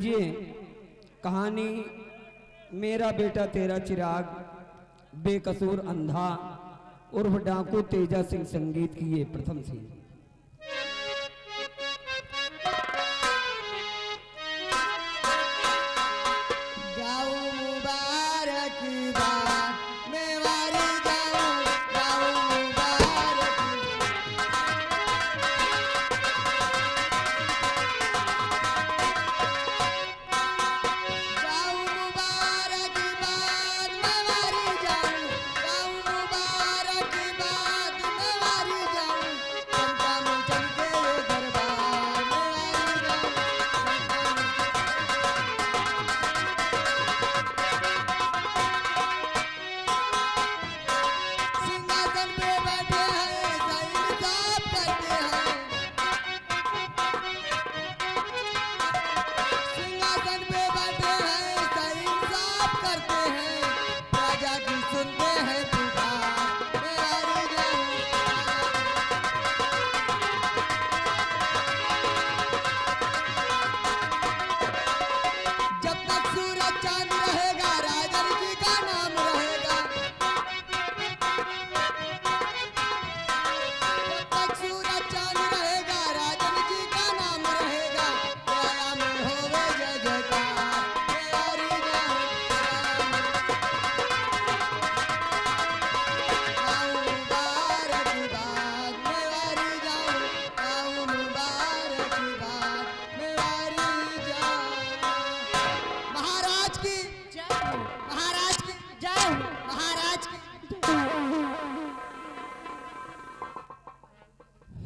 लीजिए कहानी मेरा बेटा तेरा चिराग बेकसूर अंधा उर्फ डाकू तेजा सिंह संगीत की ये प्रथम सीन।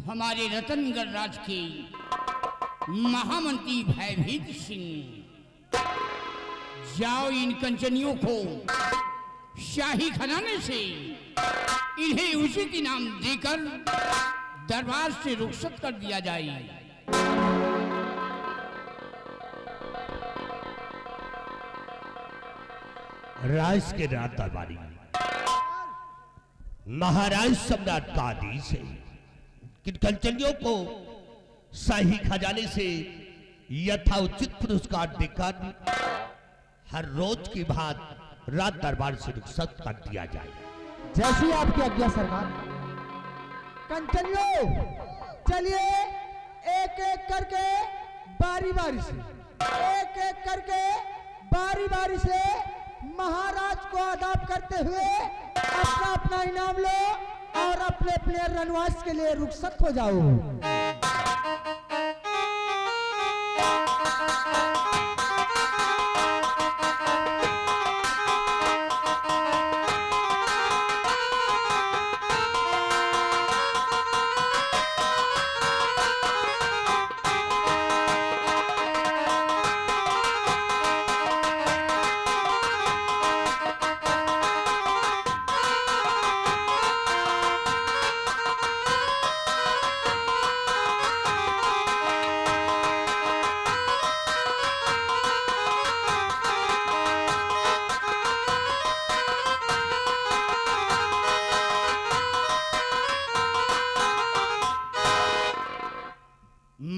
हमारे रतनगढ़ राज के महामंत्री भयभीत सिंह, जाओ इन कंचनियों को शाही खजाने से इन्हें उचित इनाम देकर दरबार से रुखसत कर दिया जाए। राज के राज दरबारी महाराज सम्राट का आदेश है कि कंचनियों को शाही खजाने से यथाउचित पुरस्कार देकर हर रोज की बात रात दरबार से रुखसत कर दिया जाए। जैसी आपकी आज्ञा सरकार। कंचनियों चलिए एक एक करके बारी बारी से महाराज को आदाब करते हुए अपना अपना इनाम लो और अपने अपने रनवास के लिए रुखसत हो जाओ।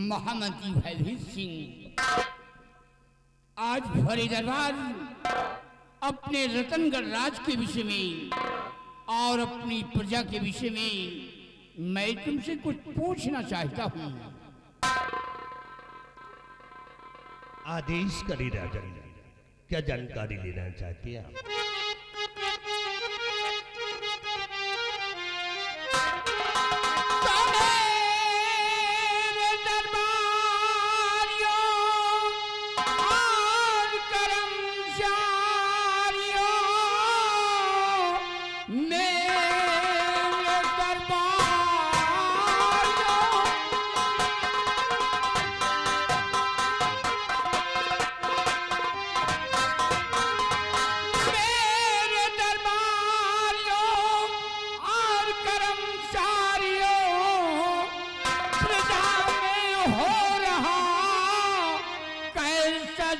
महामंत्री भयभीत सिंह आज भरे दरबार अपने रतनगढ़ राज के विषय में और अपनी प्रजा के विषय में मैं तुमसे कुछ पूछना चाहता हूँ। आदेश करिए राजन, क्या जानकारी लेना चाहती हैं आप?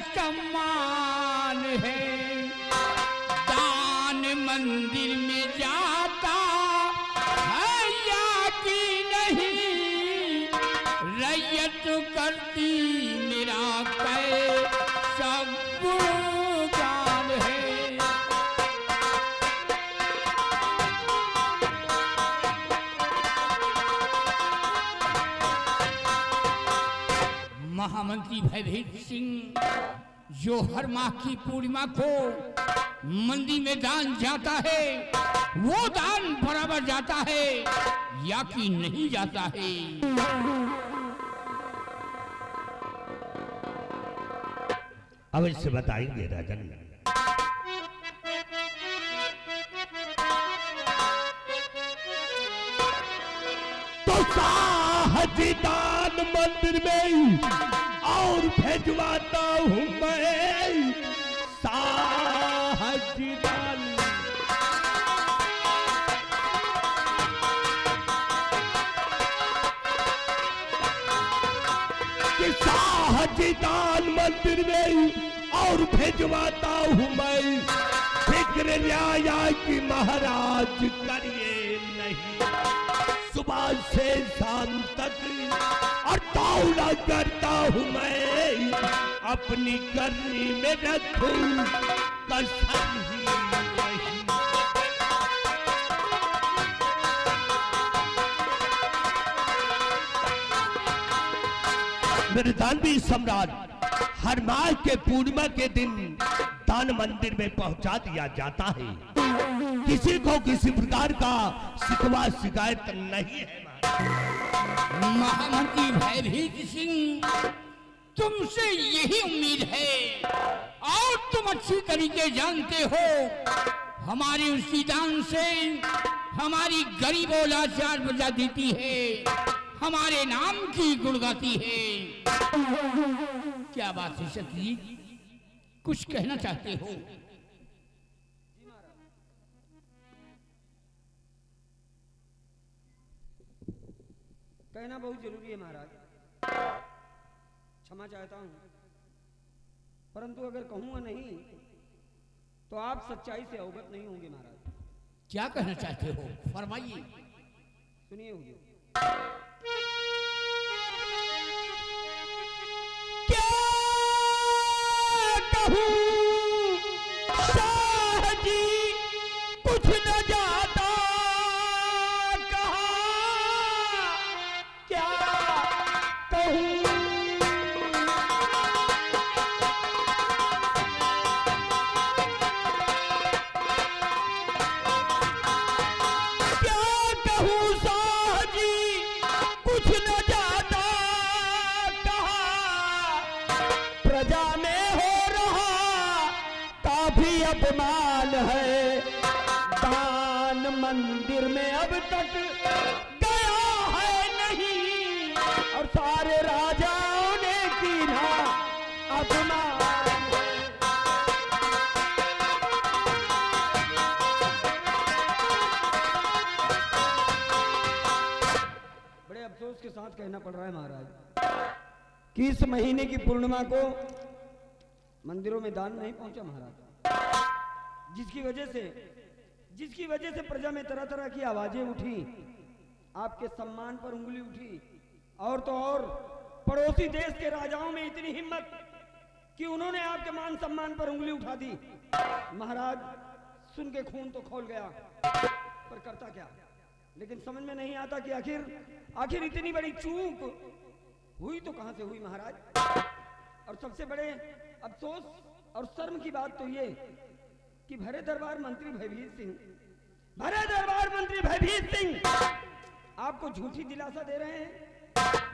सम्मान है दान मंदिर में जाता है या कि नहीं, रैयत करती मेरा महामंत्री भयभीत सिंह, जो हर माह की पूर्णिमा को मंदिर में दान जाता है, वो दान बराबर जाता है या कि नहीं जाता है? अवश्य बताएंगे राजन। तो साहजीदान मंदिर में और भेजवाता हूं मैं साहजीदान। कि साहजीदान मंदिर में और भेजवाता हूं मैं, फिक्र न्याया की महाराज करिए नहीं। सुबह से शाम तक और दौड़ा करता हूं मैं, अपनी करनी में रखूं कसर ही नहीं। मेरे दानवी सम्राट, हर माह के पूर्णिमा के दिन दान मंदिर में पहुंचा दिया जाता है। किसी को किसी प्रकार का शिकवा शिकायत नहीं है। महामंत्री भयभीत सिंह, तुमसे यही उम्मीद है और तुम अच्छी तरीके जानते हो, हमारे उसी दान से हमारी गरीब और लाचार बजा देती है, हमारे नाम की गुण गाती है। क्या बात है सती, कुछ कहना चाहते हो? कहना बहुत जरूरी है महाराज, क्षमा चाहता हूं, परंतु अगर कहूंगा नहीं तो आप सच्चाई से अवगत नहीं होंगे महाराज। क्या कहना चाहते हो, फरमाइए। सुनिए हुजूर। क्या कहूं शाह जी, कुछ न जाता कहा, क्या कहूं। क्या कहूं शाह जी, कुछ न जाता कहा, प्रजा में हो रहा काफी अपमान है, दान मंदिर में अब तक गया है नहीं, और सारे राजाओं ने कीना अपमान। बड़े अफसोस के साथ कहना पड़ रहा है महाराज कि इस महीने की पूर्णिमा को मंदिरों में दान नहीं पहुंचा महाराज, जिसकी वजह से प्रजा में तरह तरह की आवाजें उठी, आपके सम्मान पर उंगली उठी, और तो और पड़ोसी देश के राजाओं में इतनी हिम्मत कि उन्होंने आपके मान सम्मान पर उंगली उठा दी। महाराज सुन के खून तो खौल गया, पर करता क्या, लेकिन समझ में नहीं आता कि आखिर इतनी बड़ी चूक हुई तो कहां से हुई महाराज। और सबसे बड़े अफसोस और शर्म की बात तो ये कि भरे दरबार मंत्री भयभीत सिंह आपको झूठी दिलासा दे रहे हैं,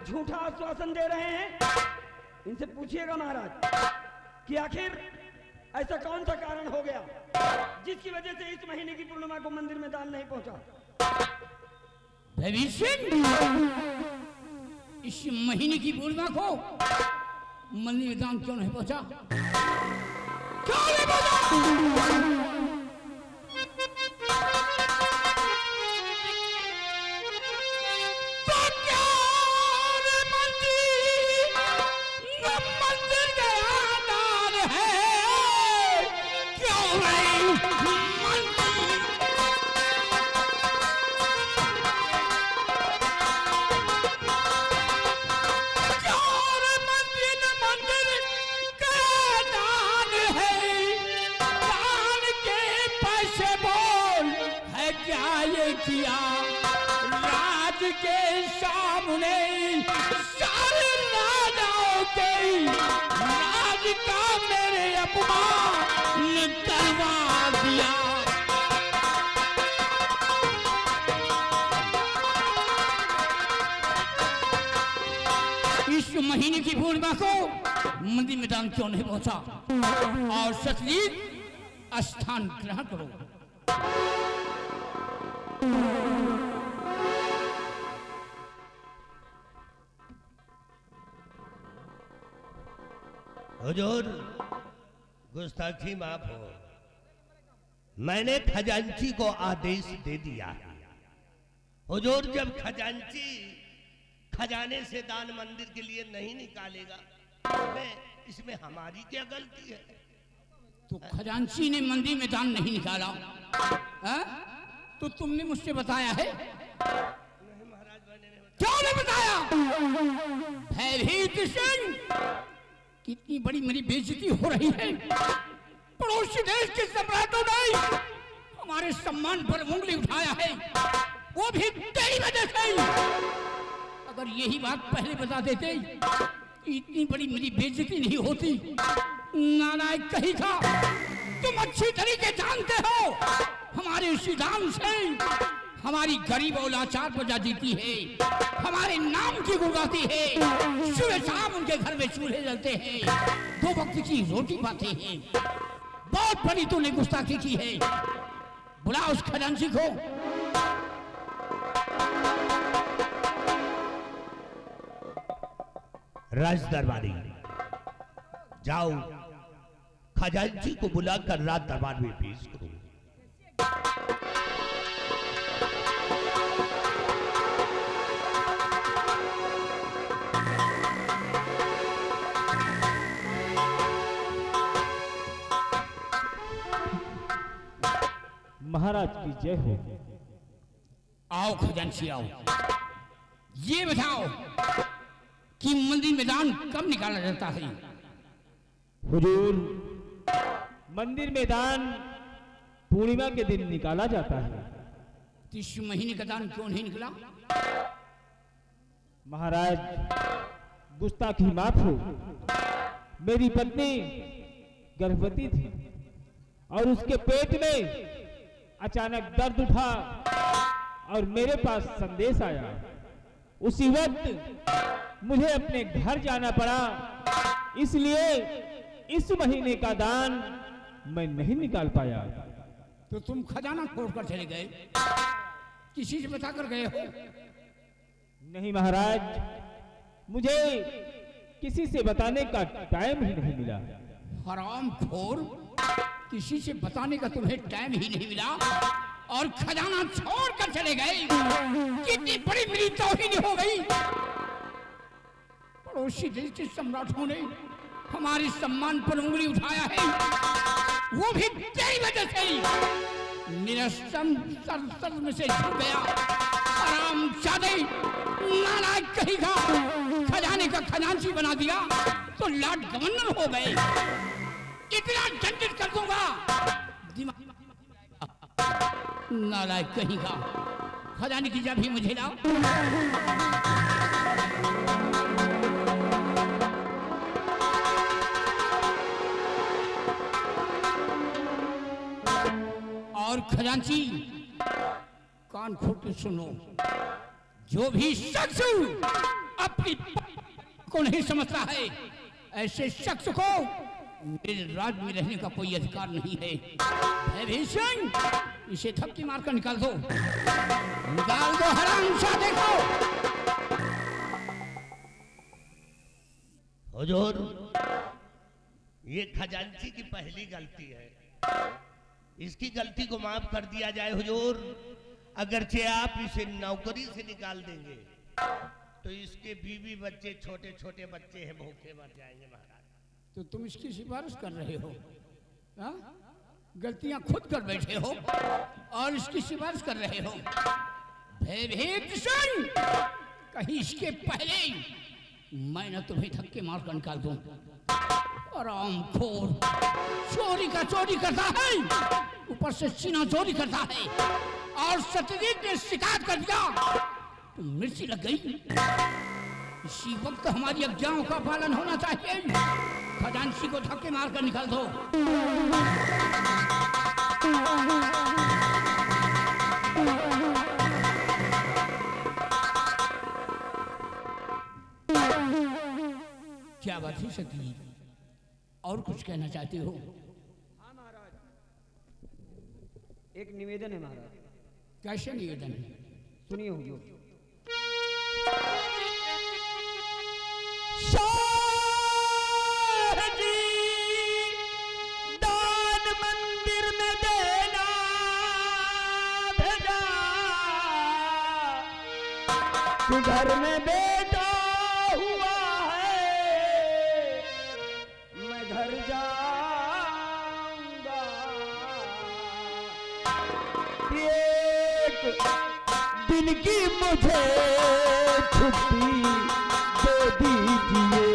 झूठा आश्वासन दे रहे हैं। इनसे पूछिएगा महाराज कि आखिर ऐसा कौन सा कारण हो गया जिसकी वजह से इस महीने की पूर्णिमा को मंदिर में दान नहीं पहुंचा। भयभीत सिंह, इस महीने की पूर्णिमा को मंदिर में दान क्यों नहीं पहुंचा? क्यों नहीं पहुंचा? किया राज के सामने सारे राजाओं के अपमान करवा दिया। इस महीने की पूर्णिमा को मंदिर मैदान क्यों नहीं पहुंचा और सतजीत स्थान ग्रहण करो। हुजूर, गुस्ताखी माफ हो। मैंने खजांची को आदेश दे दिया है। हुजूर, जब खजांची खजाने से दान मंदिर के लिए नहीं निकालेगा, इसमें हमारी क्या गलती है? तो खजांची ने मंदिर में दान नहीं निकाला, तो तुमने मुझसे बताया है? नहीं महाराज, मैंने क्यों नहीं बताया? भयभीत सिंह, कितनी बड़ी मेरी बेइज्जती हो रही है। पड़ोसी देश के सम्राटों ने हमारे सम्मान पर उंगली उठाया है, वो भी तेरी वजह से। अगर यही बात पहले बता देते, इतनी बड़ी मेरी बेइज्जती नहीं होती। नालायक कहीं का, तुम अच्छी तरीके जानते हो हमारे इसी दान से हमारी गरीब और लाचार प्रजा जीती है, हमारे नाम की गुगाती है। सुबह शाम उनके घर में चूल्हे जलते हैं, 2 वक्त की रोटी पाते हैं। बहुत बड़ी तूने गुस्ताखी की है। बुला उस खजांची को। राज दरबारी, जाओ खजांची को बुलाकर राज दरबार में पेश करो। महाराज की जय हो। आओ खजांची आओ, ये बताओ कि मंदिर मैदान कब निकाला जाता है? हुजूर, मंदिर मैदान पूर्णिमा के दिन निकाला जाता है। इस महीने का दान क्यों नहीं निकला? महाराज, गुस्ताखी माफ हो। मेरी पत्नी गर्भवती थी और उसके पेट में अचानक दर्द उठा और मेरे पास संदेश आया। उसी वक्त मुझे अपने घर जाना पड़ा, इसलिए इस महीने का दान मैं नहीं निकाल पाया। तो तुम खजाना छोड़कर चले गए, किसी से बताकर गए हो? नहीं महाराज, मुझे किसी से बताने का टाइम ही नहीं मिला। हरामखोर, किसी से बताने का तुम्हें टाइम ही नहीं मिला और खजाना छोड़कर चले गए। कितनी बड़ी मेरी तौहीन हो गई। पड़ोसी देश के सम्राटों ने हमारे सम्मान पर उंगली उठाया है, वो भी तेरी वजह से। मेरा सर में से झुक गया। हरामजादे, नालायक कहीं का, खजाने का खजांची बना दिया तो लाट गवर्नर हो गए। इतना दंडित कर दूंगा, नालायक कहीं का। खजाने की चाबी मुझे लाओ। और खजांची, कान खोल के सुनो, जो भी शख्स अपनी को नहीं समझता है, ऐसे शख्स को मेरे राज में रहने का कोई अधिकार नहीं है। भयभीषण, इसे थपकी मारकर निकाल दो, निकाल दो हरामजादे को। हुजूर, ये खजांची की पहली गलती है, इसकी गलती को माफ कर दिया जाए हुजूर। अगरचे आप इसे नौकरी से निकाल देंगे तो इसके बीवी बच्चे, छोटे छोटे बच्चे हैं, भूखे मर जाएंगे महाराज। तो तुम इसकी सिफारिश कर रहे हो? गलतियां खुद कर बैठे हो और इसकी सिफारिश कर रहे हो। भयभीत सिंह, कहीं इसके पहले मैं न तुम्हें धक्के मार कर निकाल दूं। हरामखोर, चोरी का चोरी करता है, ऊपर से सीना चोरी करता है और सत्यजीत ने शिकायत कर दिया तो मिर्ची लग गई। इसी वक्त हमारी आज्ञाओं का पालन होना चाहिए। खजांची को धक्के मारकर निकाल दो। क्या बात है सती, और कुछ कहना चाहते हो? हाँ महाराज, एक निवेदन है महाराज। कैसे निवेदन है? सुनिए हुजूर। शाह जी दान मंदिर में देना भेजा, तू घर में बेटा हुआ है, मैं घर जाऊंगा। एक दिन की मुझे छुट्टी दे दीजिए।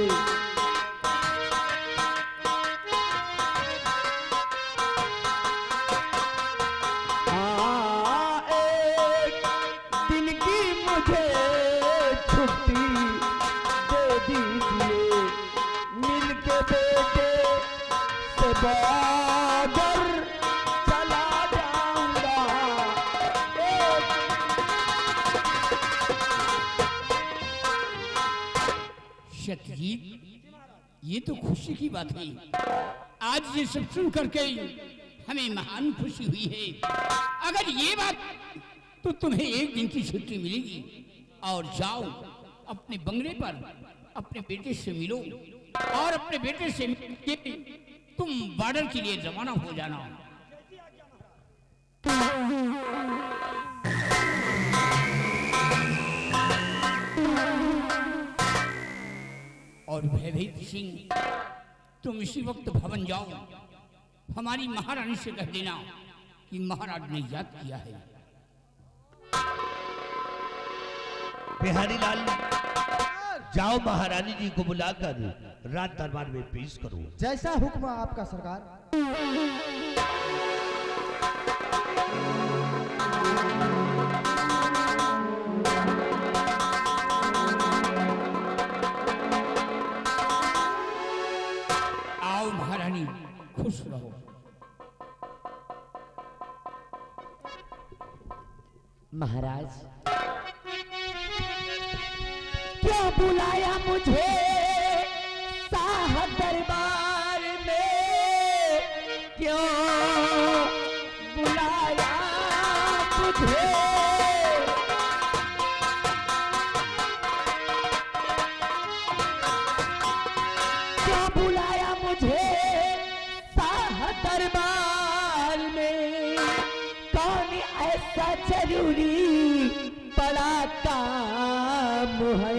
हाँ, एक दिन की मुझे छुट्टी दे दीजिए, मिल के बेटे से बागर चला जाऊंगा। एक सतजीत, ये तो खुशी की बात है। आज ये सब सुन करके हमें महान खुशी हुई है। अगर ये बात, तो तुम्हें एक दिन की छुट्टी मिलेगी और जाओ अपने बंगले पर अपने बेटे से मिलो और अपने बेटे से मिलके तुम बॉर्डर के लिए रवाना हो जाना। और भयभीत सिंह, तुम इसी वक्त भवन जाओ, हमारी महारानी से कह देना कि महाराज ने याद किया है। बिहारी लाल, जाओ महारानी जी को बुलाकर राज दरबार में पेश करो। जैसा हुक्म आपका सरकार। आओ महारानी, खुश रहो। महाराज, क्यों बुलाया मुझे शाह दरबार में? क्यों बुलाया मुझे? क्यों बुलाया मुझे शाह दरबार में? कौन ऐसा जरूरी बड़ा काम है?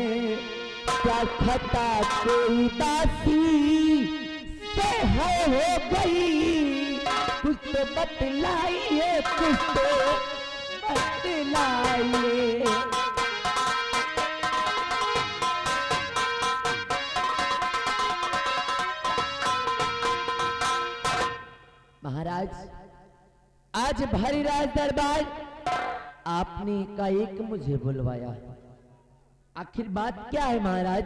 क्या खता कोई दासी से है हो गई? कुछ तो बतलाइए, कुछ तो बतलाइए। महाराज, आज भारी राज दरबार आपने एकाएक मुझे बुलवाया। आखिर बात क्या है महाराज?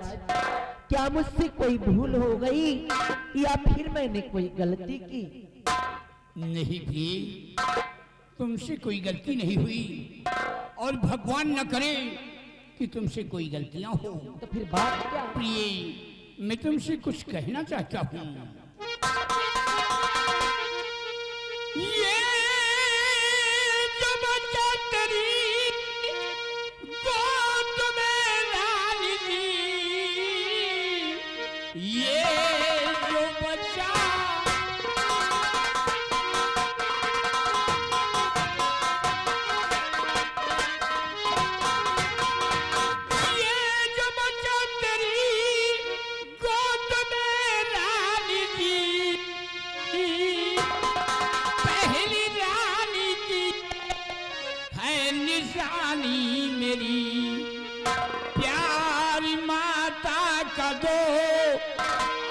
क्या मुझसे कोई भूल हो गई या फिर मैंने कोई गलती की? नहीं भी, तुमसे कोई गलती नहीं हुई और भगवान न करे कि तुमसे कोई गलतियां हो। तो फिर बात क्या? प्रिय, मैं तुमसे कुछ कहना चाहता हूँ। ये जो बच्चा तेरी गोद में रानी जी, ये जो बच्चा तेरी गोद में रानी जी, पहली रानी की है निशानी मेरी। प्यारी माता का दो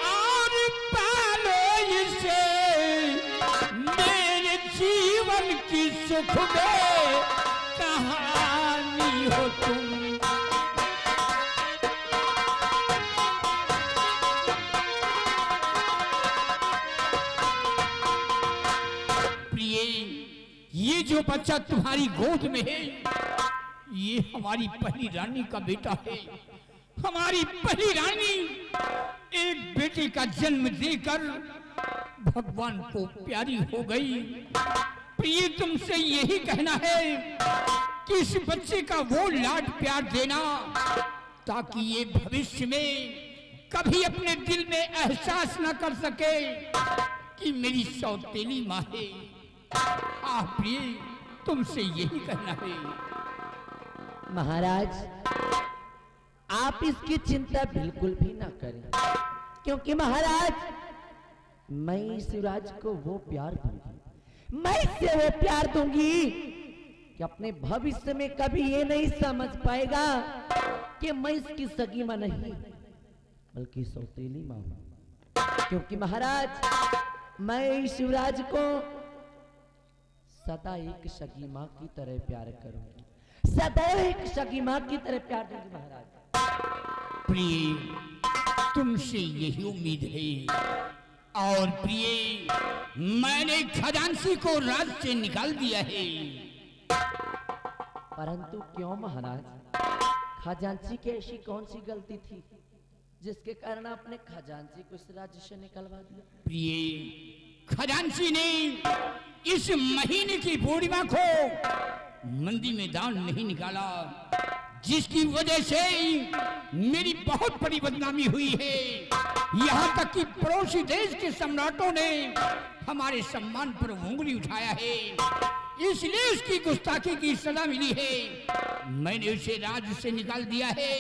और पालो इसे, मेरे जीवन की सुख में कहानी हो तुम। जो बच्चा तुम्हारी गोद में है ये हमारी पहली रानी का बेटा है। हमारी पहली रानी एक बेटे का जन्म देकर भगवान को प्यारी हो गई। प्रिय तुमसे यही कहना है कि इस बच्चे का वो लाड प्यार देना ताकि ये भविष्य में कभी अपने दिल में एहसास न कर सके कि मेरी सौतेली माँ है। प्रिय तुमसे यही कहना है। महाराज आप इसकी चिंता बिल्कुल भी ना करें, क्योंकि महाराज मैं शिवराज को वो प्यार दूंगी, मैं इससे वो प्यार दूंगी कि अपने भविष्य में कभी ये नहीं समझ पाएगा कि मैं इसकी सगी मां नहीं बल्कि सौतेली मां हूं। क्योंकि महाराज मैं शिवराज को सदा एक सगी मां की तरह प्यार करूंगी, सदा एक सगी मां की तरह प्यार दूंगी महाराज। प्रिय तुमसे यही उम्मीद है। और प्रिय मैंने खजांची को राज से निकाल दिया है। परंतु क्यों महाराज? खजांची की ऐसी कौन सी गलती थी जिसके कारण आपने खजांची को इस राज्य से निकलवा दिया? प्रिय खजांची ने इस महीने की पूर्णिमा को मंदी में दान नहीं निकाला, जिसकी वजह से मेरी बहुत बड़ी बदनामी हुई है। यहाँ तक कि पड़ोसी देश के सम्राटों ने हमारे सम्मान पर उंगली उठाया है, इसलिए उसकी गुस्ताखी की सजा मिली है। मैंने उसे राज्य से निकाल दिया है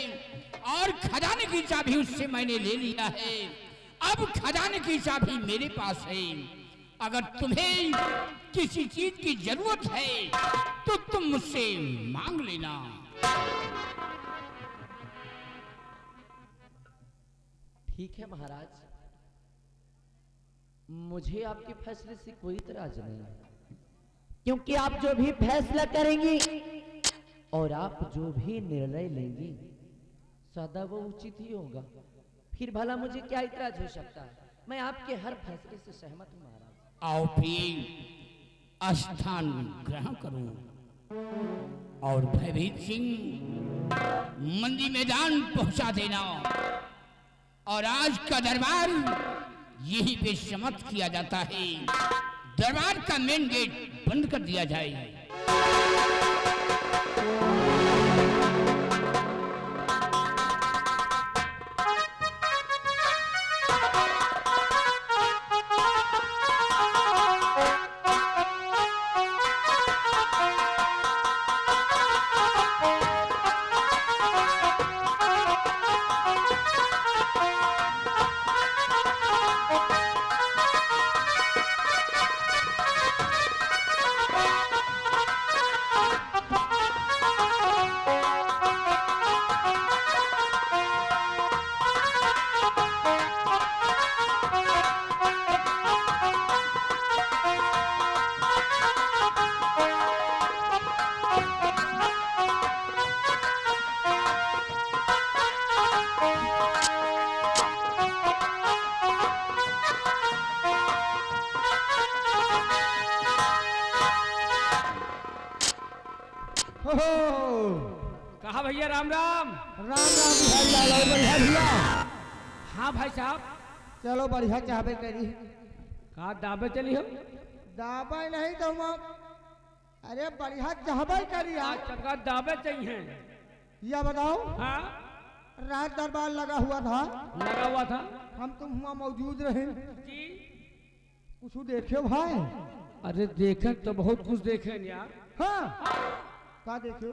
और खजाने की चाबी उससे मैंने ले लिया है। अब खजाने की चाबी मेरे पास है। अगर तुम्हें किसी चीज की जरूरत है तो तुम मुझसे मांग लेना। ठीक है महाराज, मुझे आपके फैसले से कोई इतराज नहीं है, क्योंकि आप जो भी फैसला करेंगी और आप जो भी निर्णय लेंगी सदा वो उचित ही होगा। फिर भला मुझे क्या इतराज हो सकता है? मैं आपके हर फैसले से सहमत हूं महाराज। आओ प्रिय स्थान ग्रहण करो और भयभीत सिंह मंदी मैदान पहुंचा देना। और आज का दरबार यही पे समाप्त किया जाता है। दरबार का मेन गेट बंद कर दिया जाए। कहा भैया राम राम। राम राम भैया, बढ़िया भैया। हाँ भाई साहब, चलो बढ़िया चाहबे करी। कहा दाबे चली हम? दाबे नहीं तो अरे बढ़िया चाहबे करी। आज सबका दाबे चाहिए। या बताओ, हाँ रात दरबार लगा हुआ था, लगा हुआ था, हम तुम हुआ मौजूद रहे। जी कुछ देखे भाई? अरे देखे तो बहुत कुछ देखे यार। हाँ क्या देखे?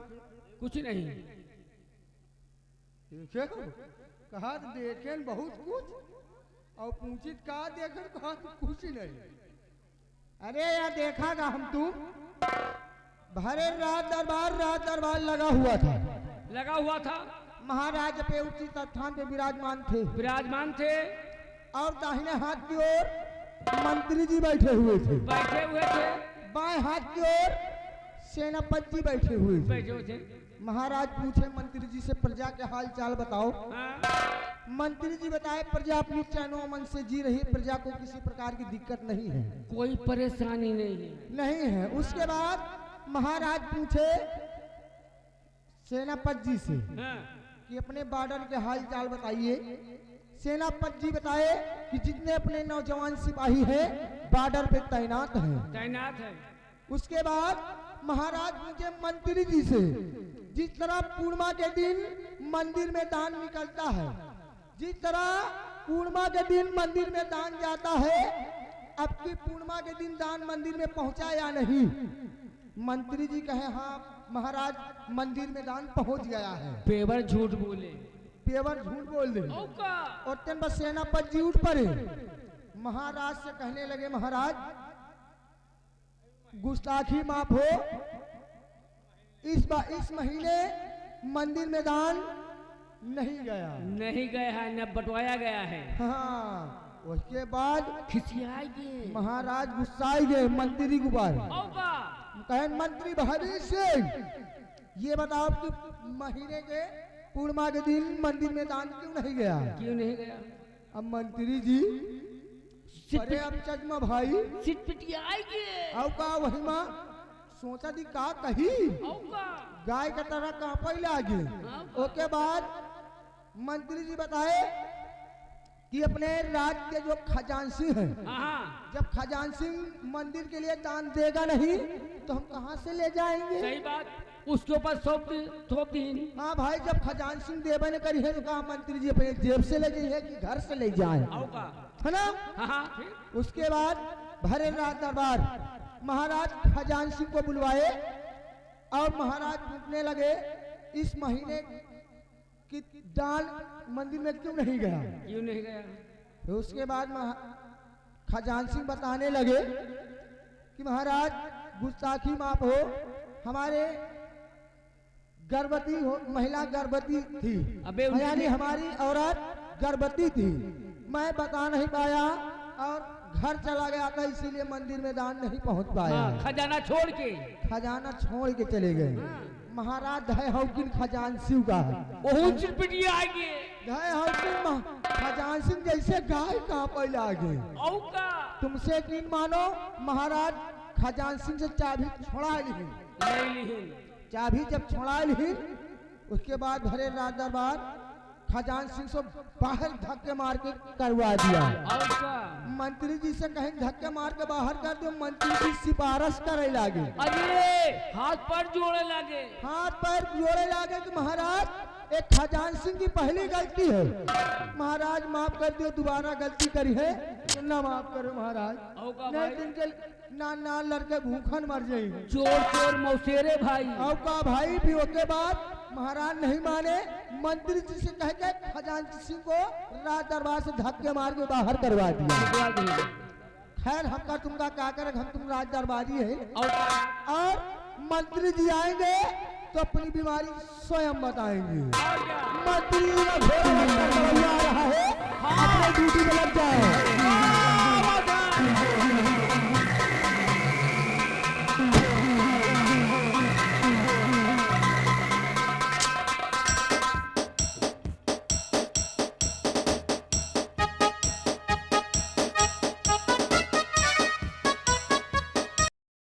कुछ नहीं देखे कहा देखे बहुत कुछ और पूछित कहा देखे कहा कुछ नहीं। अरे यार देखागा हम तुम भरे रात दरबार लगा हुआ था। लगा हुआ था। महाराज पे उचित स्थान पे विराजमान थे और दाहिने हाथ की ओर मंत्री जी बैठे हुए थे। बाएं हाथ की ओर सेनापति जी बैठे हुए थे। महाराज पूछे मंत्री जी से प्रजा के हाल चाल बताओ। मंत्री जी बताए प्रजा अपनी चैनो मन से जी रही, प्रजा को किसी प्रकार की दिक्कत नहीं है, कोई परेशानी नहीं है। उसके बाद महाराज पूछे सेनापति जी से हाँ, कि अपने बॉर्डर के हाल चाल बताइए। सेनापति जी बताए कि जितने अपने नौजवान सिपाही हैं बॉर्डर पे तैनात हैं। तैनात है। उसके बाद महाराज पूछे मंत्री जी से, जिस तरह पूर्णिमा के दिन मंदिर में दान निकलता है, जिस तरह पूर्णिमा के दिन मंदिर में दान जाता है, अब की पूर्णिमा के दिन दान मंदिर में पहुंचा या नहीं? मंत्री जी कहे हाँ महाराज, मंदिर में दान पहुंच गया है। पेवर झूठ बोले। पेवर झूठ बोल दे। औका। और तेन बस सेनापति जी उठ पड़े, महाराज से कहने लगे महाराज गुस्ताखी माफ हो, इस महीने मंदिर में दान नहीं गया। नहीं गया है, न बंटवाया गया है। हाँ, उसके बाद खिसियाएंगे। महाराज गुस्साए गए मंत्री के ऊपर। औका। कहे मंत्री भविष्य सिंह, ये बताओ कि महीने के पूर्णिमा के दिन मंदिर में दान क्यों नहीं गया? क्यों नहीं गया? अब मंत्री जी अरे अब चजमा भाई सिटपिटियाएंगे। अब का वही माँ सोचा थी का कही औका। गाय का तरह कांपे लागे। उसके बाद मंत्री जी बताए कि अपने राज्य के जो खजांची हैं, हाँ, जब खजांची मंदिर के लिए दान देगा नहीं तो हम कहाँ से ले जाएंगे? सही बात, उसके ऊपर थोप दी। हाँ भाई, जब खजांची देवे न करी है तो कहा मंत्री जी अपने जेब से ले जाइए कि घर से ले जाए, औका। है ना? हाँ, उसके बाद भरे रात दरबार महाराज खजांची को बुलवाए और महाराज पूछने लगे इस महीने की दान मंदिर में क्यों नहीं गया? क्यों नहीं गया? तो उसके बाद खजांची बताने लगे कि महाराज गुस्ताखी माफ हो, हमारे गर्भवती हो, महिला गर्भवती थी, अबे यानी हमारी औरत गर्भवती थी, मैं बता नहीं पाया और घर चला गया था, इसीलिए मंदिर में दान नहीं पहुंच पाया। हाँ, खजाना छोड़ के। खजाना छोड़ के चले गए। महाराज धय हौकिन खजांची का बहुत सिटपिटियाएंगे। धय हौकिन खजांची जैसे गाय कांपे लागे। औका। तुमसे यकीन मानो महाराज खजांची से चाबी छोड़ा ली। चाबी जब छोड़ा ली उसके बाद भरे रात दरबार खजांची से बाहर धक्के मार के करवा दिया। औका। मंत्री जी से कहीं धक्के मार के बाहर कर दो, मंत्री जी सिफारिश करे लागे। अरे हाथ पर जोड़े लगे। हाथ पैर जोड़े लागे कि महाराज एक खजांची की पहली गलती है, महाराज माफ कर दियो, दोबारा गलती करी है तो ना माफ करो महाराज, नहीं दिन के ना लड़के भूखन मर जाएंगे। चोर चोर मौसेरे भाई। औका भाई भी उसके बाद महाराज नहीं माने, मंत्री जी से कह के खजांची को राज दरबार से धक्के मार के बाहर करवा दिया। खैर हमका तुमका क्या करे, हम तुम राज दरबारी है और मंत्री जी आएंगे तो अपनी बीमारी स्वयं बताएंगे। मंत्री जी का घोड़ा आ रहा है, अपने ड्यूटी में लग जाए।